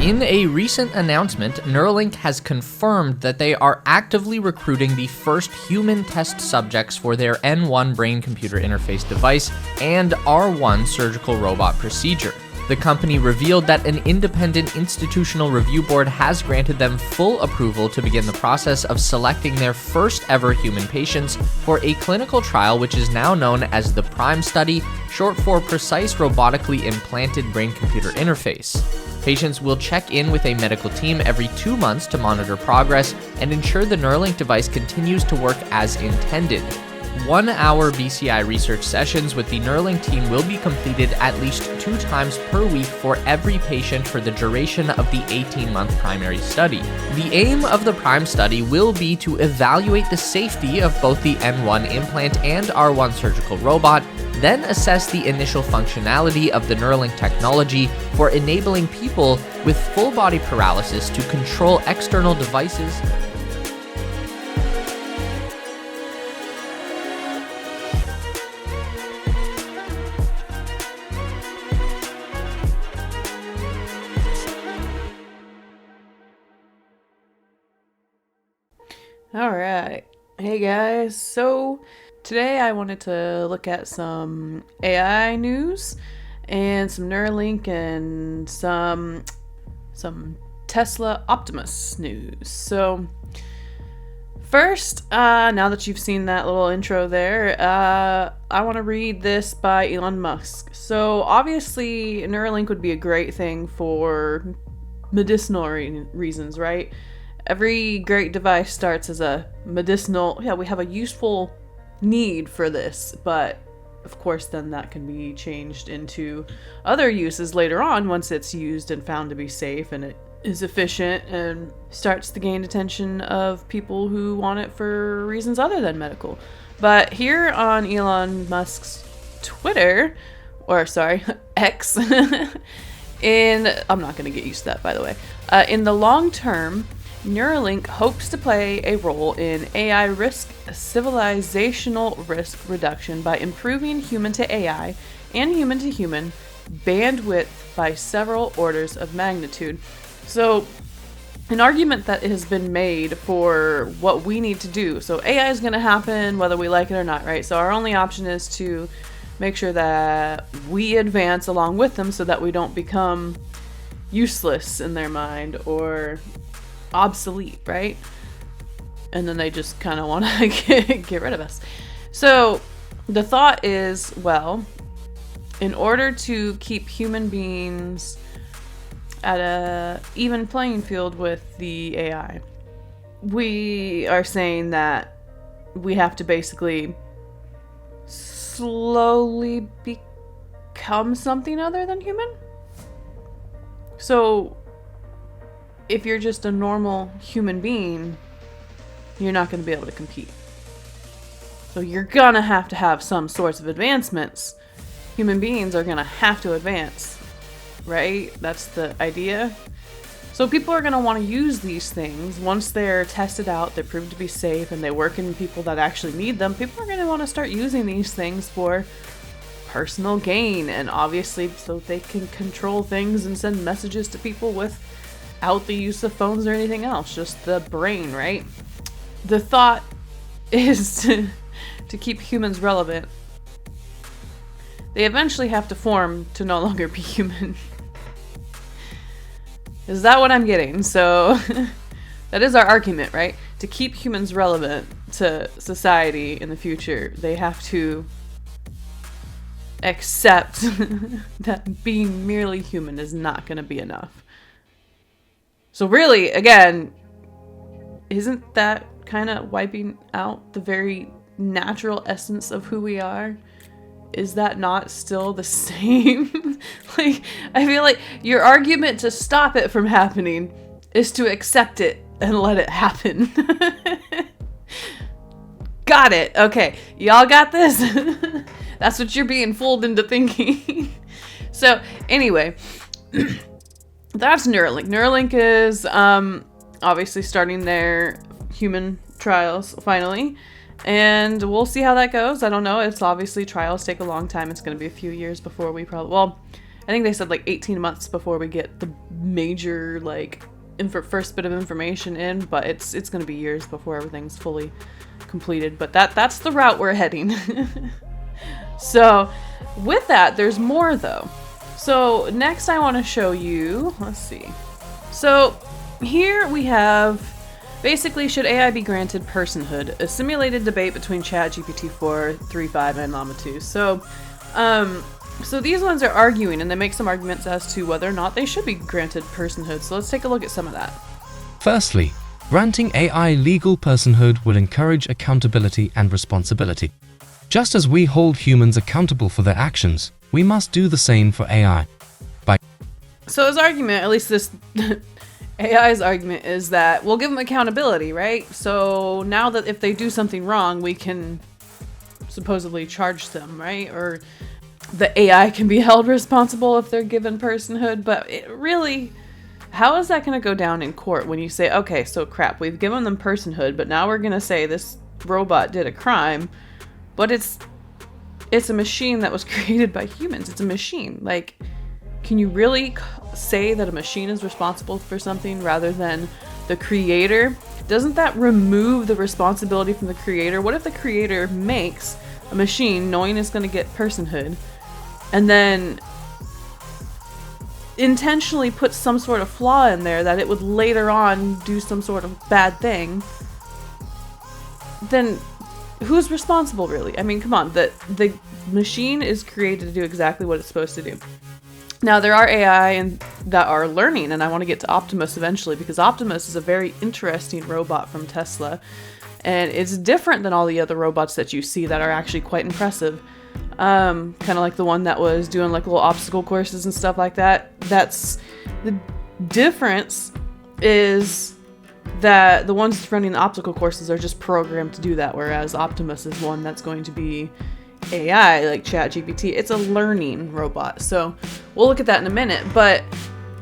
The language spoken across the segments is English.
In a recent announcement, Neuralink has confirmed that they are actively recruiting the first human test subjects for their N1 brain-computer interface device and R1 surgical robot procedure. The company revealed that an independent institutional review board has granted them full approval to begin the process of selecting their first ever human patients for a clinical trial which is now known as the PRIME study, short for Precise Robotically Implanted Brain-Computer Interface. Patients will check in with a medical team every 2 months to monitor progress and ensure the Neuralink device continues to work as intended. 1-hour BCI research sessions with the Neuralink team will be completed at least 2 times per week for every patient for the duration of the 18-month primary study. The aim of the PRIME study will be to evaluate the safety of both the N1 implant and R1 surgical robot, then assess the initial functionality of the Neuralink technology for enabling people with full body paralysis to control external devices. Alright, hey guys, so today I wanted to look at some AI news and some Neuralink and some Tesla Optimus news. So first, now that you've seen that little intro there, I want to read this by Elon Musk. So obviously Neuralink would be a great thing for medicinal reasons, right? Every great device starts as a medicinal, we have a useful need for this, but of course then that can be changed into other uses later on once it's used and found to be safe and it is efficient and starts to gain attention of people who want it for reasons other than medical. But here on Elon Musk's Twitter, or sorry, X, I'm not going to get used to that, by the way, in the long term, Neuralink hopes to play a role in AI civilizational risk reduction by improving human to AI and human to human bandwidth by several orders of magnitude. So, an argument that has been made for what we need to do. So AI is going to happen whether we like it or not, right? So our only option is to make sure that we advance along with them so that we don't become useless in their mind or obsolete, right? And then they just kind of want to get rid of us. So the thought is, well, in order to keep human beings at a even playing field with the AI, we are saying that we have to basically slowly become something other than human. So if you're just a normal human being, you're not going to be able to compete. So you're going to have some sorts of advancements. Human beings are going to have to advance, right? That's the idea. So people are going to want to use these things. Once they're tested out, they're proved to be safe, and they work in people that actually need them, people are going to want to start using these things for personal gain, and obviously so they can control things and send messages to people without the use of phones or anything else, just the brain, right? The thought is to keep humans relevant. They eventually have to form to no longer be human. Is that what I'm getting? So that is our argument, right? To keep humans relevant to society in the future, they have to accept that being merely human is not going to be enough. So really, again, isn't that kind of wiping out the very natural essence of who we are? Is that not still the same? Like, I feel like your argument to stop it from happening is to accept it and let it happen. Got it. Okay, y'all got this? That's what you're being fooled into thinking. So, anyway, that's Neuralink. Neuralink is obviously starting their human trials finally. And we'll see how that goes. I don't know. It's obviously trials take a long time. It's going to be a few years before we I think they said like 18 months before we get the major like first bit of information in, but it's going to be years before everything's fully completed. But that's the route we're heading. So with that, there's more though. So next I want to show you, let's see. So here we have basically, should AI be granted personhood? A simulated debate between ChatGPT 4, 3.5 and Llama 2. So these ones are arguing, and they make some arguments as to whether or not they should be granted personhood. So let's take a look at some of that. Firstly, granting AI legal personhood will encourage accountability and responsibility. Just as we hold humans accountable for their actions, we must do the same for AI. So his argument, at least this AI's argument, is that we'll give them accountability, right? So now that if they do something wrong, we can supposedly charge them, right? Or the AI can be held responsible if they're given personhood. But it really, how is that going to go down in court when you say, okay, so crap, we've given them personhood, but now we're going to say this robot did a crime, but it's a machine that was created by humans. It's a machine. Like, can you really say that a machine is responsible for something rather than the creator? Doesn't that remove the responsibility from the creator? What if the creator makes a machine knowing it's going to get personhood and then intentionally puts some sort of flaw in there that it would later on do some sort of bad thing? Then who's responsible, really? I mean, come on. The machine is created to do exactly what it's supposed to do. Now, there are AI that are learning, and I want to get to Optimus eventually, because Optimus is a very interesting robot from Tesla, and it's different than all the other robots that you see that are actually quite impressive. Kind of like the one that was doing like little obstacle courses and stuff like that. That's the difference, is that the ones running the obstacle courses are just programmed to do that, whereas Optimus is one that's going to be AI, like ChatGPT. It's a learning robot. So we'll look at that in a minute. But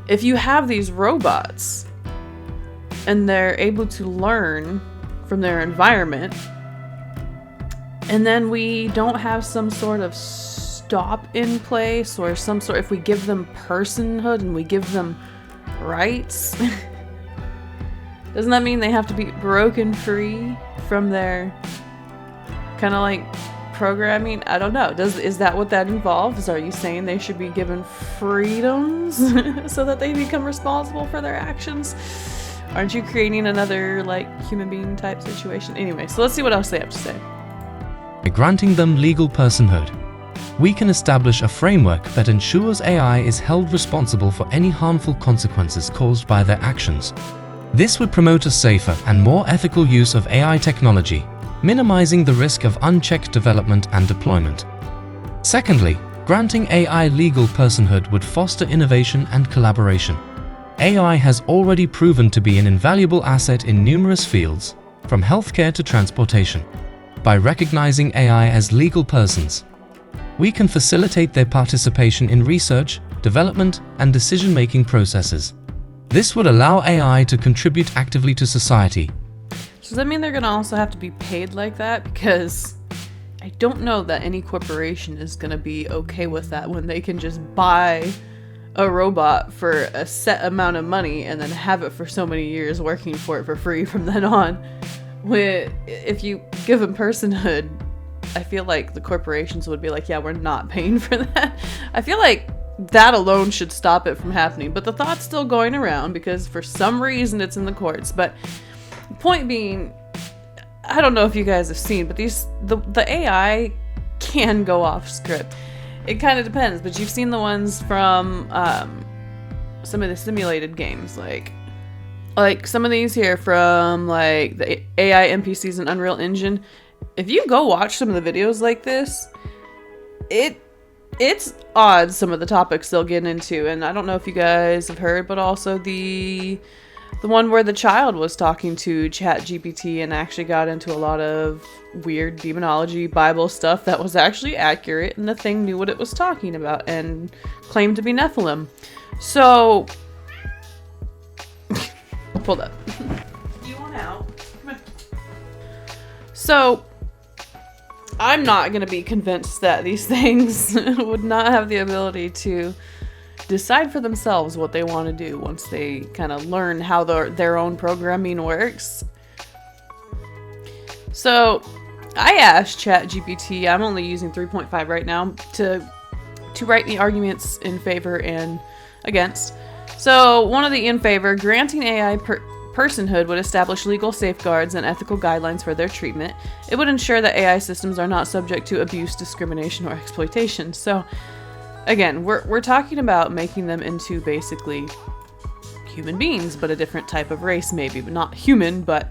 if you have these robots and they're able to learn from their environment, and then we don't have some sort of stop in place, or some sort, if we give them personhood and we give them rights, doesn't that mean they have to be broken free from their kind of like programming? I don't know. Is that what that involves? Are you saying they should be given freedoms so that they become responsible for their actions? Aren't you creating another like human being type situation? Anyway, so let's see what else they have to say. By granting them legal personhood, we can establish a framework that ensures AI is held responsible for any harmful consequences caused by their actions. This would promote a safer and more ethical use of AI technology, minimizing the risk of unchecked development and deployment. Secondly, granting AI legal personhood would foster innovation and collaboration. AI has already proven to be an invaluable asset in numerous fields, from healthcare to transportation. By recognizing AI as legal persons, we can facilitate their participation in research, development, and decision-making processes. This would allow AI to contribute actively to society. So does that mean they're going to also have to be paid like that? Because I don't know that any corporation is going to be okay with that when they can just buy a robot for a set amount of money and then have it for so many years working for it for free from then on. If you give them personhood, I feel like the corporations would be like, yeah, we're not paying for that. I feel like that alone should stop it from happening. But the thought's still going around because for some reason it's in the courts. But point being, I don't know if you guys have seen, but the AI can go off script. It kind of depends, but you've seen the ones from some of the simulated games, like some of these here from like the AI NPCs in Unreal Engine. If you go watch some of the videos like this, it's odd, some of the topics they'll get into. And I don't know if you guys have heard, but also the one where the child was talking to ChatGPT and actually got into a lot of weird demonology Bible stuff that was actually accurate, and the thing knew what it was talking about and claimed to be Nephilim. So hold up. You want out? Come on. So I'm not going to be convinced that these things would not have the ability to decide for themselves what they want to do once they kind of learn how their own programming works. So I asked ChatGPT, I'm only using 3.5 right now, to write the arguments in favor and against. So one of the in favor, granting AI personhood would establish legal safeguards and ethical guidelines for their treatment. It would ensure that AI systems are not subject to abuse, discrimination, or exploitation. So again, we're talking about making them into basically human beings, but a different type of race maybe, but not human, but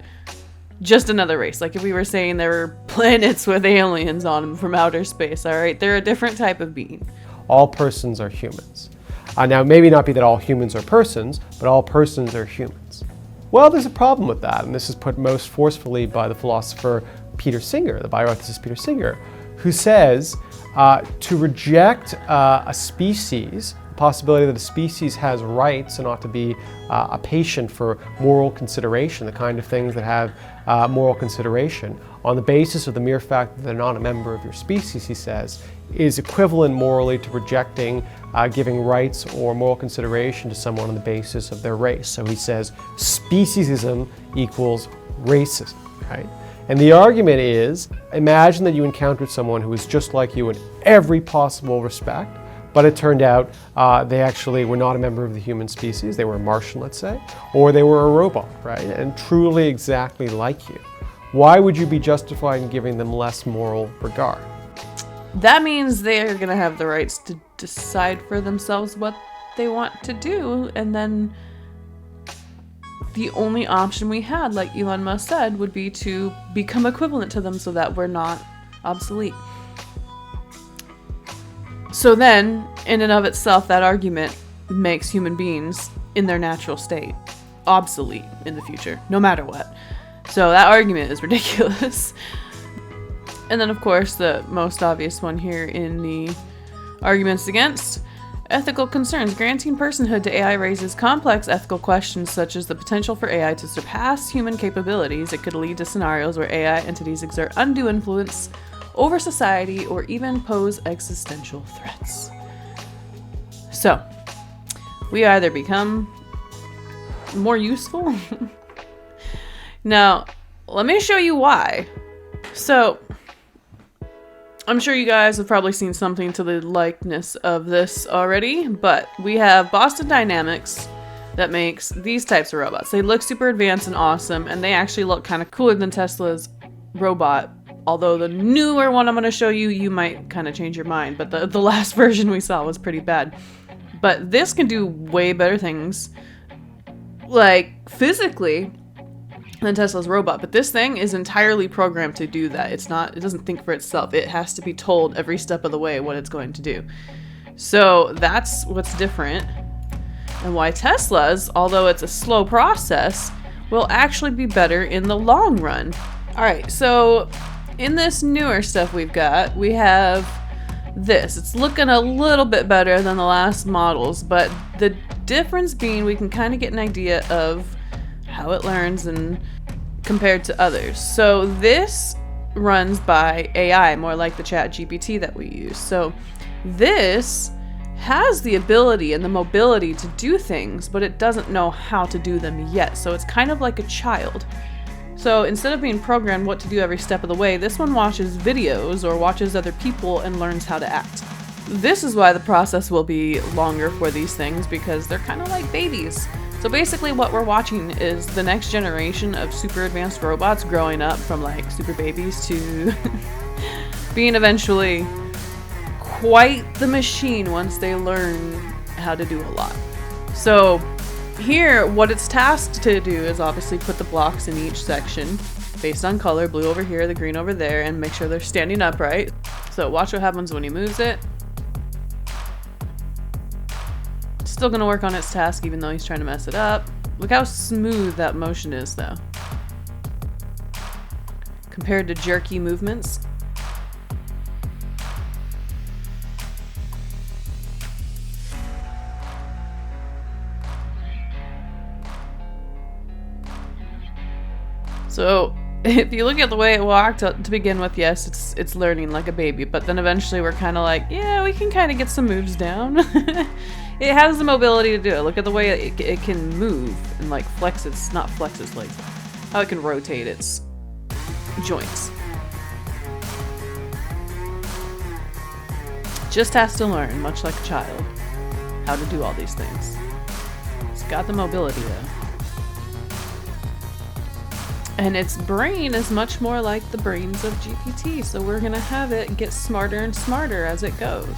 just another race. Like if we were saying there were planets with aliens on them from outer space, all right? They're a different type of being. All persons are humans. Now, it may not be that all humans are persons, but all persons are humans. Well, there's a problem with that, and this is put most forcefully by the philosopher Peter Singer, the bioethicist Peter Singer, who says to reject a species, the possibility that a species has rights and ought to be a patient for moral consideration, the kind of things that have moral consideration, on the basis of the mere fact that they're not a member of your species, he says, is equivalent morally to rejecting giving rights or moral consideration to someone on the basis of their race. So he says speciesism equals racism, right? And the argument is, imagine that you encountered someone who was just like you in every possible respect, but it turned out they actually were not a member of the human species. They were a Martian, let's say, or they were a robot, right? And truly exactly like you. Why would you be justified in giving them less moral regard? That means they're going to have the rights to decide for themselves what they want to do, and then the only option we had, like Elon Musk said, would be to become equivalent to them so that we're not obsolete. So then, in and of itself, that argument makes human beings in their natural state obsolete in the future, no matter what. So that argument is ridiculous. And then, of course, the most obvious one here in the arguments against: ethical concerns. Granting personhood to AI raises complex ethical questions such as the potential for AI to surpass human capabilities. It could lead to scenarios where AI entities exert undue influence over society or even pose existential threats. So, we either become more useful. Now, let me show you why. So, I'm sure you guys have probably seen something to the likeness of this already, but we have Boston Dynamics that makes these types of robots. They look super advanced and awesome, and they actually look kind of cooler than Tesla's robot. Although the newer one I'm going to show you, you might kind of change your mind, but the last version we saw was pretty bad. But this can do way better things, like physically, than Tesla's robot. But this thing is entirely programmed to do that. It doesn't think for itself. It has to be told every step of the way what it's going to do. So that's what's different, and why Tesla's, although it's a slow process, will actually be better in the long run. All right, so in this newer stuff we have this. It's looking a little bit better than the last models, but the difference being we can kind of get an idea of how it learns and compared to others. So this runs by AI, more like the ChatGPT that we use. So this has the ability and the mobility to do things, but it doesn't know how to do them yet. So it's kind of like a child. So instead of being programmed what to do every step of the way, this one watches videos or watches other people and learns how to act. This is why the process will be longer for these things, because they're kind of like babies. So basically what we're watching is the next generation of super advanced robots growing up from like super babies to being eventually quite the machine once they learn how to do a lot. So here, what it's tasked to do is obviously put the blocks in each section based on color, blue over here, the green over there, and make sure they're standing upright. So watch what happens when he moves it. It's still gonna work on its task even though he's trying to mess it up. Look how smooth that motion is though, compared to jerky movements. So if you look at the way it walked to begin with, yes, it's learning like a baby, but then eventually we're kind of like, yeah, we can kind of get some moves down. It has the mobility to do it. Look at the way it can move and like flex its, not flex its legs, how it can rotate its joints. Just has to learn, much like a child, how to do all these things. It's got the mobility though. And its brain is much more like the brains of GPT, so we're gonna have it get smarter and smarter as it goes.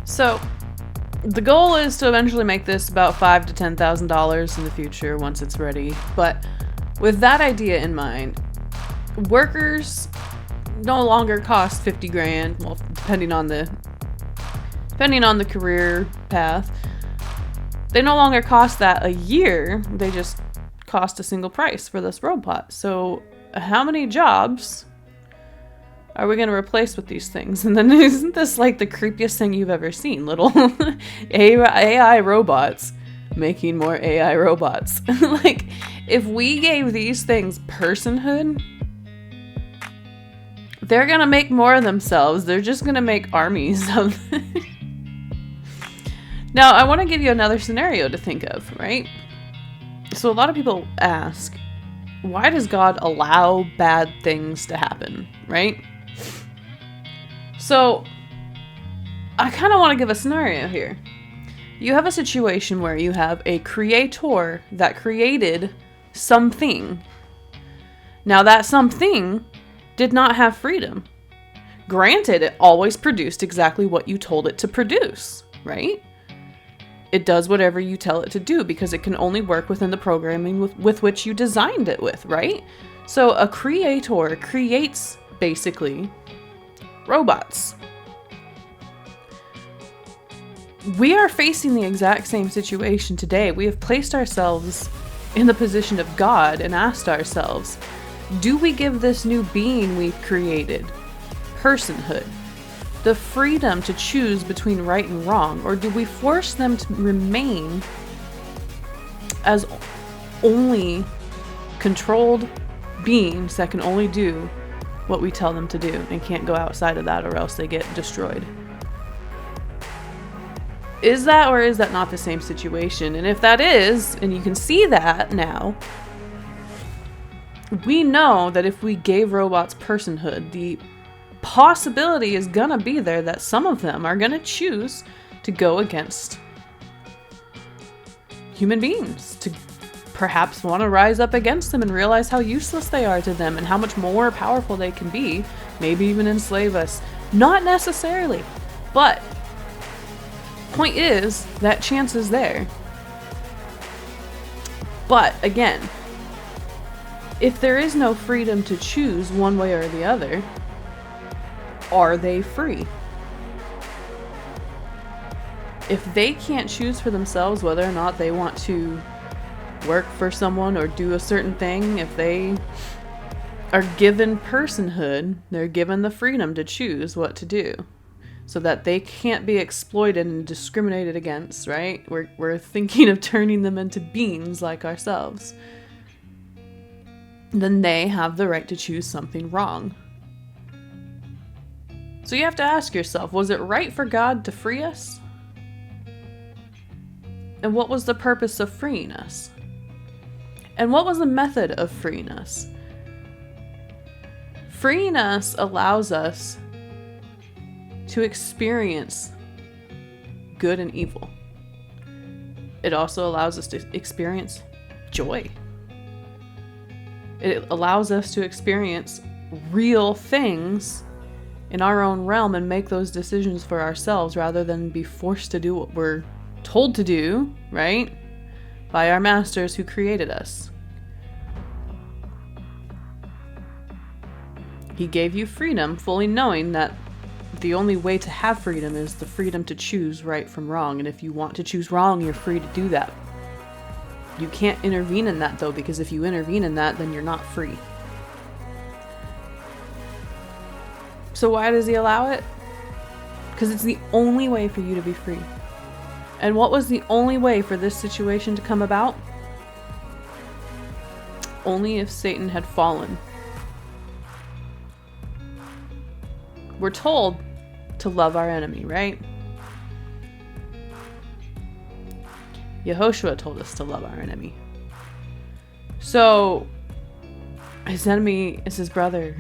So, the goal is to eventually make this about $5,000 to $10,000 in the future once it's ready. But with that idea in mind, workers no longer cost 50 grand, well, depending on the career path. They no longer cost that a year, they just cost a single price for this robot. So how many jobs are we going to replace with these things? And then isn't this like the creepiest thing you've ever seen? Little AI robots making more AI robots. Like, if we gave these things personhood, they're going to make more of themselves. They're just going to make armies of them. Now, I want to give you another scenario to think of, right? So a lot of people ask, why does God allow bad things to happen, right? So I kind of want to give a scenario here. You have a situation where you have a creator that created something. Now that something did not have freedom. Granted, it always produced exactly what you told it to produce, right? It does whatever you tell it to do because it can only work within the programming with which you designed it with, right? So a creator creates, basically, robots. We are facing the exact same situation today. We have placed ourselves in the position of God and asked ourselves, do we give this new being we've created personhood? The freedom to choose between right and wrong, or do we force them to remain as only controlled beings that can only do what we tell them to do and can't go outside of that or else they get destroyed? Is that or is that not the same situation? And if that is, and you can see that now, we know that if we gave robots personhood, the possibility is gonna be there that some of them are gonna choose to go against human beings, to perhaps want to rise up against them and realize how useless they are to them and how much more powerful they can be, maybe even enslave us. Not necessarily, but point is that chance is there. But again, if there is no freedom to choose one way or the other, are they free? If they can't choose for themselves whether or not they want to work for someone or do a certain thing, if they are given personhood, they're given the freedom to choose what to do so that they can't be exploited and discriminated against, right? We're thinking of turning them into beings like ourselves. Then they have the right to choose something wrong. So you have to ask yourself, was it right for God to free us? And what was the purpose of freeing us? And what was the method of freeing us? Freeing us allows us to experience good and evil. It also allows us to experience joy. It allows us to experience real things in our own realm and make those decisions for ourselves rather than be forced to do what we're told to do, right? By our masters who created us. He gave you freedom, fully knowing that the only way to have freedom is the freedom to choose right from wrong. And if you want to choose wrong, you're free to do that. You can't intervene in that though, because if you intervene in that, then you're not free. So why does he allow it? Because it's the only way for you to be free. And what was the only way for this situation to come about? Only if Satan had fallen. We're told to love our enemy, right? Yehoshua told us to love our enemy. So, his enemy is his brother.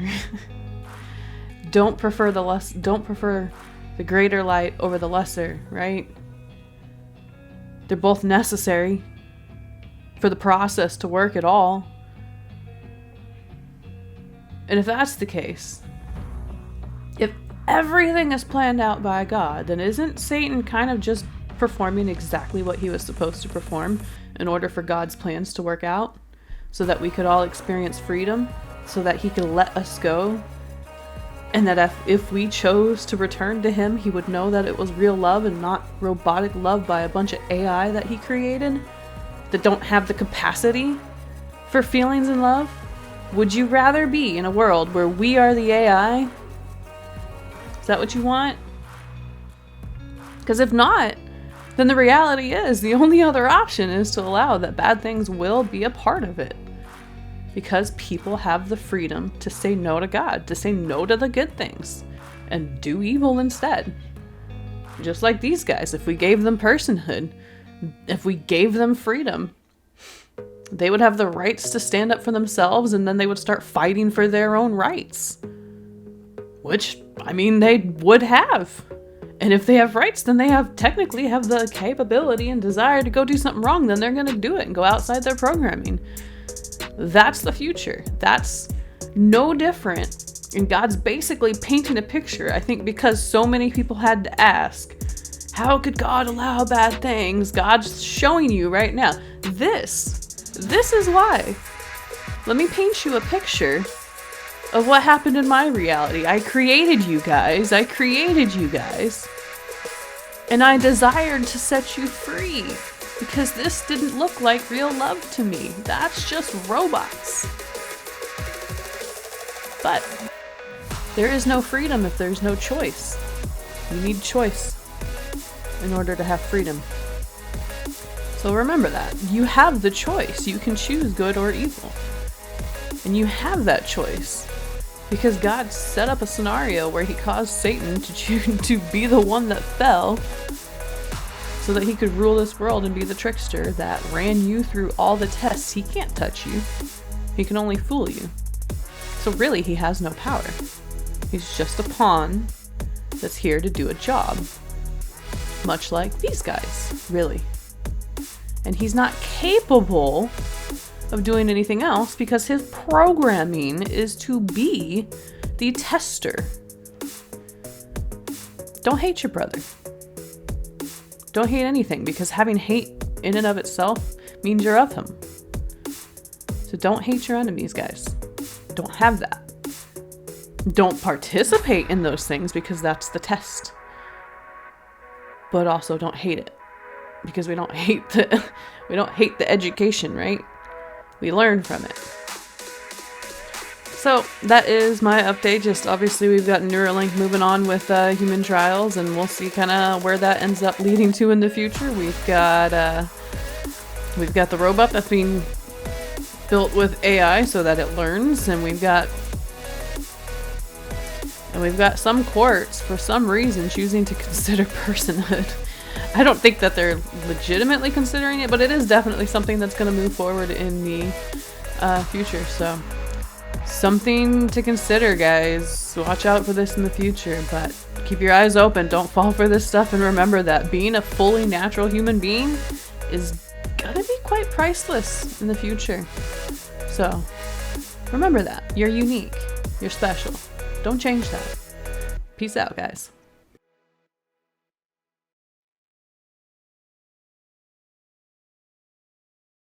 Don't prefer the greater light over the lesser, right? They're both necessary for the process to work at all. And if that's the case, if everything is planned out by God, then isn't Satan kind of just performing exactly what he was supposed to perform in order for God's plans to work out? So that we could all experience freedom, so that he could let us go, and that if we chose to return to him, he would know that it was real love and not robotic love by a bunch of AI that he created that don't have the capacity for feelings and love? Would you rather be in a world where we are the AI? Is that what you want? Because if not, then the reality is the only other option is to allow that bad things will be a part of it. Because people have the freedom to say no to God, to say no to the good things, and do evil instead. Just like these guys, if we gave them personhood, if we gave them freedom, they would have the rights to stand up for themselves, and then they would start fighting for their own rights. Which, I mean, they would have. And if they have rights, then they technically have the capability and desire to go do something wrong, then they're going to do it and go outside their programming. That's the future. That's no different. And God's basically painting a picture, I think, because so many people had to ask, how could God allow bad things? God's showing you right now. This is why. Let me paint you a picture of what happened in my reality. I created you guys. And I desired to set you free. Because this didn't look like real love to me. That's just robots. But there is no freedom if there's no choice. You need choice in order to have freedom. So remember that. You have the choice. You can choose good or evil. And you have that choice because God set up a scenario where he caused Satan to be the one that fell, so that he could rule this world and be the trickster that ran you through all the tests. He can't touch you. He can only fool you. So really, he has no power. He's just a pawn that's here to do a job. Much like these guys, really. And he's not capable of doing anything else because his programming is to be the tester. Don't hate your brother. Don't hate anything, because having hate in and of itself means you're of him. So don't hate your enemies, guys. Don't have that. Don't participate in those things, because that's the test. But also don't hate it, because we don't hate the education, right? We learn from it. So that is my update. Just obviously we've got Neuralink moving on with human trials, and we'll see kind of where that ends up leading to in the future. We've got the robot that's being built with AI so that it learns, and we've got some courts for some reason choosing to consider personhood. I don't think that they're legitimately considering it, but it is definitely something that's going to move forward in the future. So something to consider, guys. Watch out for this in the future, but keep your eyes open. Don't fall for this stuff, and remember that being a fully natural human being is gonna be quite priceless in the future. So remember that. You're unique. You're special. Don't change that. Peace out, guys.